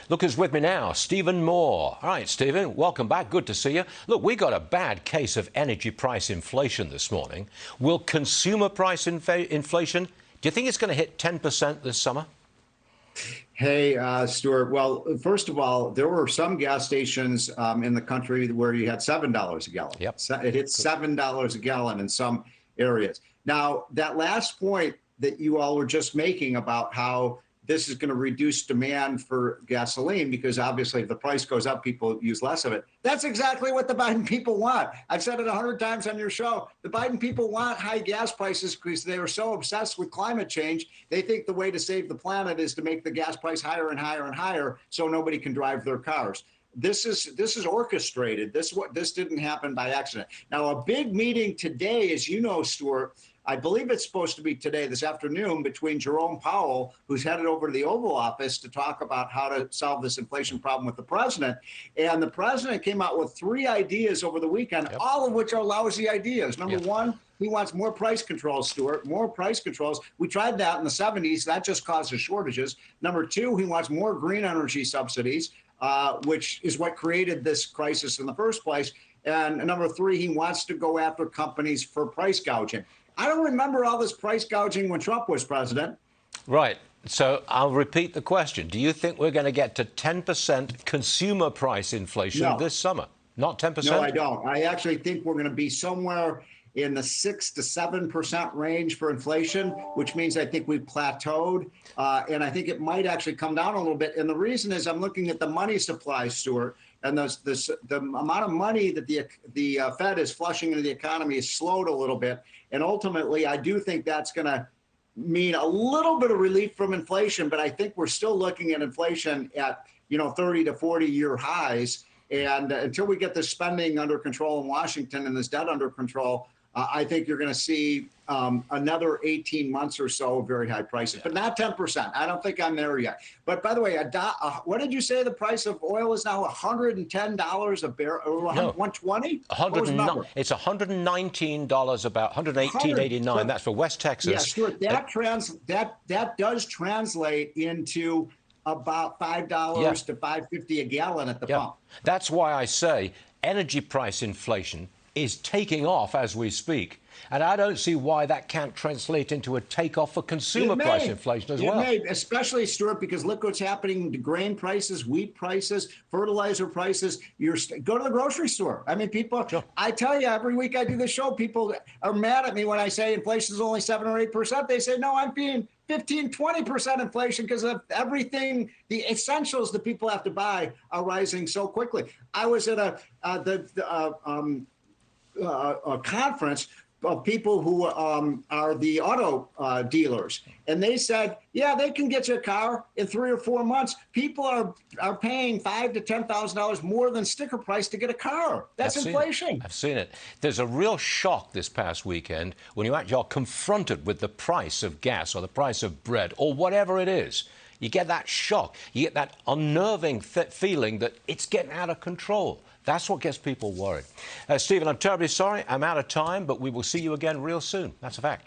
Look who's with me now, Stephen Moore. All right, Stephen, welcome back. Good to see you. Look, we got a bad case of energy price inflation this morning. Will consumer price inflation, do you think it's going to hit 10% this summer? Hey, Stuart. Well, first of all, there were some gas stations in the country where you had $7 a gallon. Yep. It hit $7 a gallon in some areas. Now, that last point that you all were just making about how this is going to reduce demand for gasoline, because obviously if the price goes up, people use less of it. That's exactly what the Biden people want. I've said it 100 times on your show. The Biden people want high gas prices because they are so obsessed with climate change. They think the way to save the planet is to make the gas price higher and higher and higher so nobody can drive their cars. This is orchestrated. This didn't happen by accident. Now, a big meeting today, as you know, Stuart, I believe it's supposed to be today, this afternoon, between Jerome Powell, who's headed over to the Oval Office to talk about how to solve this inflation problem with the president. And the president came out with 3 ideas over the weekend, all of which are lousy ideas. Number one, he wants more price controls, Stuart, more price controls. We tried that in the 70s. That just causes shortages. Number 2, he wants more green energy subsidies, which is what created this crisis in the first place. And number 3, he wants to go after companies for price gouging. I don't remember all this price gouging when Trump was president. Right. So I'll repeat the question. Do you think we're going to get to 10% consumer price inflation this summer? Not 10%? No, I don't. I actually think we're going to be somewhere in the 6 to 7% range for inflation, which means I think we've plateaued. And I think it might actually come down a little bit. And the reason is I'm looking at the money supply, Stuart, and the amount of money that the Fed is flushing into the economy has slowed a little bit. And ultimately, I do think that's going to mean a little bit of relief from inflation. But I think we're still looking at inflation at 30 to 40-year highs. And until we get the spending under control in Washington and this debt under control, I think you're going to see another 18 months or so of very high prices, but not 10%. I don't think I'm there yet. But by the way, what did you say the price of oil is now? $110 a barrel, or No. 120? It's $119 about, 118.89. That's for West Texas. Yeah, Stuart, that does translate into about $5 to $5.50 a gallon at the pump. That's why I say energy price inflation is taking off as we speak. And I don't see why that can't translate into a takeoff for consumer price inflation as well. It may, especially, Stuart, because look what's happening to grain prices, wheat prices, fertilizer prices. Go to the grocery store. I mean, people, I tell you, every week I do this show, people are mad at me when I say inflation is only 7 or 8%. They say, no, I'm being 15, 20% inflation because of everything, the essentials that people have to buy are rising so quickly. I was at a conference of people who are the auto dealers. And they said, yeah, they can get you a car in 3 or 4 months. People are paying $5,000 to $10,000 more than sticker price to get a car. That's inflation. I've seen it. There's a real shock this past weekend when you actually are confronted with the price of gas or the price of bread or whatever it is. You get that shock. You get that unnerving feeling that it's getting out of control. That's what gets people worried. Stephen, I'm terribly sorry. I'm out of time, but we will see you again real soon. That's a fact.